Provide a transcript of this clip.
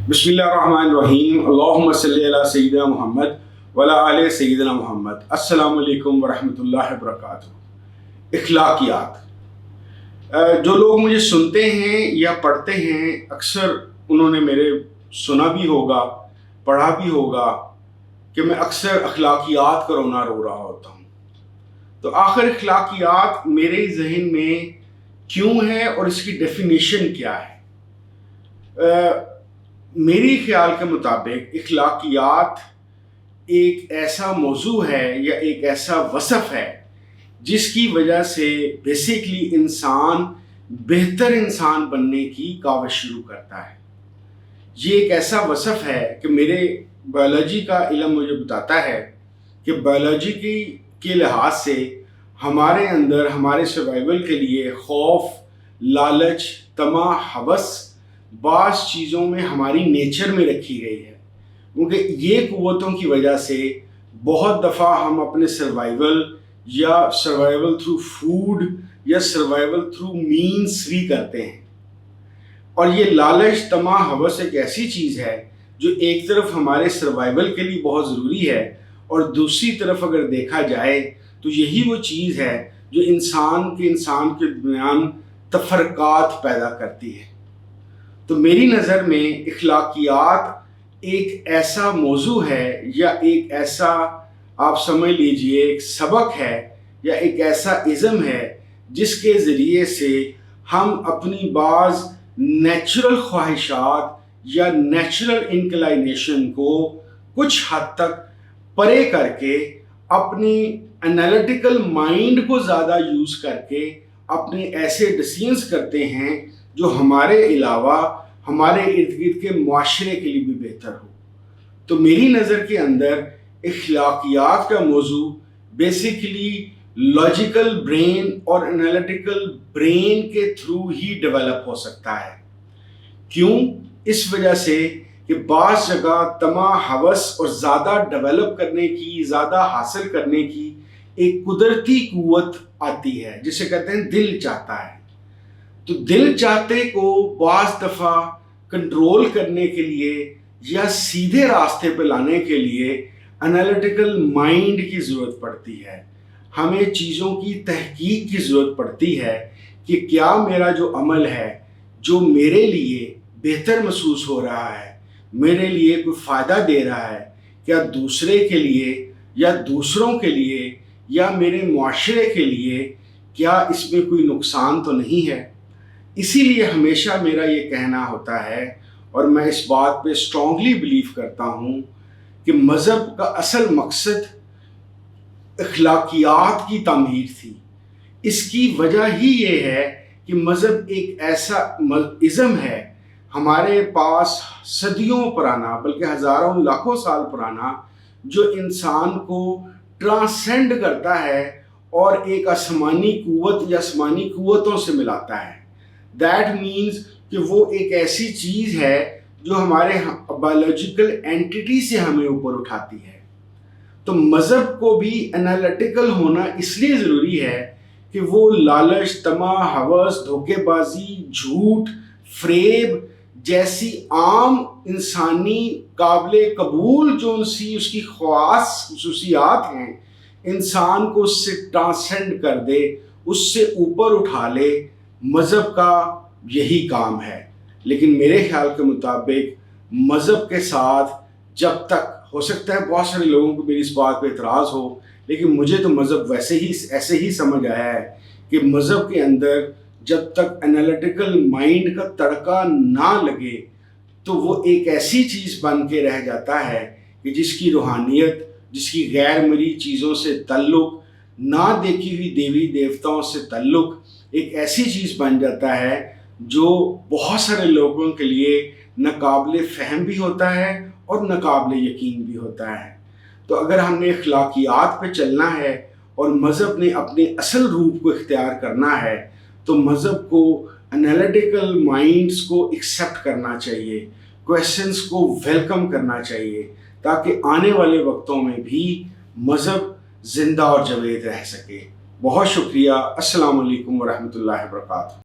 بسم اللہ الرحمن الرحیم، اللہم صلی علی سیدنا محمد وعلی آل سیدنا محمد۔ السلام علیکم ورحمۃ اللہ وبرکاتہ۔ اخلاقیات، جو لوگ مجھے سنتے ہیں یا پڑھتے ہیں، اکثر انہوں نے میرے سنا بھی ہوگا، پڑھا بھی ہوگا کہ میں اکثر اخلاقیات کا رونا رو رہا ہوتا ہوں۔ تو آخر اخلاقیات میرے ذہن میں کیوں ہے اور اس کی ڈیفینیشن کیا ہے؟ میری خیال کے مطابق اخلاقیات ایک ایسا موضوع ہے یا ایک ایسا وصف ہے جس کی وجہ سے بیسیکلی انسان بہتر انسان بننے کی کاوش شروع کرتا ہے۔ یہ ایک ایسا وصف ہے کہ میرے بایولوجی کا علم مجھے بتاتا ہے کہ بایولوجی کے لحاظ سے ہمارے اندر ہمارے سروائیول کے لیے خوف، لالچ، طمع، ہوس بعض چیزوں میں ہماری نیچر میں رکھی گئی ہے، کیونکہ یہ قوتوں کی وجہ سے بہت دفعہ ہم اپنے سروائیول تھرو فوڈ یا سروائیول تھرو مینس بھی کرتے ہیں۔ اور یہ لالچ، طمع، ہوس ایک ایسی چیز ہے جو ایک طرف ہمارے سروائیول کے لیے بہت ضروری ہے، اور دوسری طرف اگر دیکھا جائے تو یہی وہ چیز ہے جو انسان کے درمیان تفرقات پیدا کرتی ہے۔ تو میری نظر میں اخلاقیات ایک ایسا موضوع ہے یا ایک ایسا آپ سمجھ لیجئے ایک سبق ہے یا ایک ایسا ازم ہے جس کے ذریعے سے ہم اپنی بعض نیچرل خواہشات یا نیچرل انکلائنیشن کو کچھ حد تک پرے کر کے اپنی انالیٹیکل مائنڈ کو زیادہ یوز کر کے اپنے ایسے ڈیسیژنز کرتے ہیں جو ہمارے علاوہ ہمارے ارد گرد کے معاشرے کے لیے بھی بہتر ہو۔ تو میری نظر کے اندر اخلاقیات کا موضوع بیسیکلی لاجیکل برین اور انالیٹیکل برین کے تھرو ہی ڈیولپ ہو سکتا ہے۔ کیوں؟ اس وجہ سے کہ بعض جگہ طمع، ہوس اور زیادہ ڈیولپ کرنے کی، زیادہ حاصل کرنے کی ایک قدرتی قوت آتی ہے جسے کہتے ہیں دل چاہتا ہے۔ تو دل چاہتے کو بعض دفعہ کنٹرول کرنے کے لیے یا سیدھے راستے پہ لانے کے لیے انالیٹیکل مائنڈ کی ضرورت پڑتی ہے۔ ہمیں چیزوں کی تحقیق کی ضرورت پڑتی ہے کہ کیا میرا جو عمل ہے جو میرے لیے بہتر محسوس ہو رہا ہے، میرے لیے کوئی فائدہ دے رہا ہے، کیا دوسرے کے لیے یا دوسروں کے لیے یا میرے معاشرے کے لیے کیا اس میں کوئی نقصان تو نہیں ہے۔ اسی لیے ہمیشہ میرا یہ کہنا ہوتا ہے، اور میں اس بات پہ اسٹرانگلی بلیو کرتا ہوں کہ مذہب کا اصل مقصد اخلاقیات کی تعمیر تھی۔ اس کی وجہ ہی یہ ہے کہ مذہب ایک ایسا ازم ہے ہمارے پاس صدیوں پرانا، بلکہ ہزاروں لاکھوں سال پرانا، جو انسان کو ٹرانسینڈ کرتا ہے اور ایک آسمانی قوت یا آسمانی قوتوں سے ملاتا ہے۔ دیٹ مینز کہ وہ ایک ایسی چیز ہے جو ہمارے بایولوجیکل اینٹیٹی سے ہمیں اوپر اٹھاتی ہے۔ تو مذہب کو بھی انالیٹیکل ہونا اس لیے ضروری ہے کہ وہ لالچ، طمع، ہوس، دھوکے بازی، جھوٹ، فریب جیسی عام انسانی قابل قبول جو اس کی خواص خصوصیات ہیں، انسان کو اس سے ٹرانسینڈ کر دے، اس سے اوپر اٹھا لے۔ مذہب کا یہی کام ہے۔ لیکن میرے خیال کے مطابق مذہب کے ساتھ جب تک ہو سکتا ہے بہت سارے لوگوں کو میری اس بات پہ اعتراض ہو، لیکن مجھے تو مذہب ایسے ہی سمجھ آیا ہے کہ مذہب کے اندر جب تک انالیٹیکل مائنڈ کا تڑکا نہ لگے تو وہ ایک ایسی چیز بن کے رہ جاتا ہے کہ جس کی روحانیت، جس کی غیر مرئی چیزوں سے تعلق، نہ دیکھی ہوئی دیوی دیوتاؤں سے تعلق ایک ایسی چیز بن جاتا ہے جو بہت سارے لوگوں کے لیے ناقابل فہم بھی ہوتا ہے اور ناقابل یقین بھی ہوتا ہے۔ تو اگر ہم نے اخلاقیات پہ چلنا ہے اور مذہب نے اپنے اصل روپ کو اختیار کرنا ہے تو مذہب کو انالیٹیکل مائنڈز کو ایکسیپٹ کرنا چاہیے، کویسچنز کو ویلکم کرنا چاہیے، تاکہ آنے والے وقتوں میں بھی مذہب زندہ اور جاوید رہ سکے۔ بہت شکریہ۔ السلام علیکم ورحمۃ اللہ وبرکاتہ۔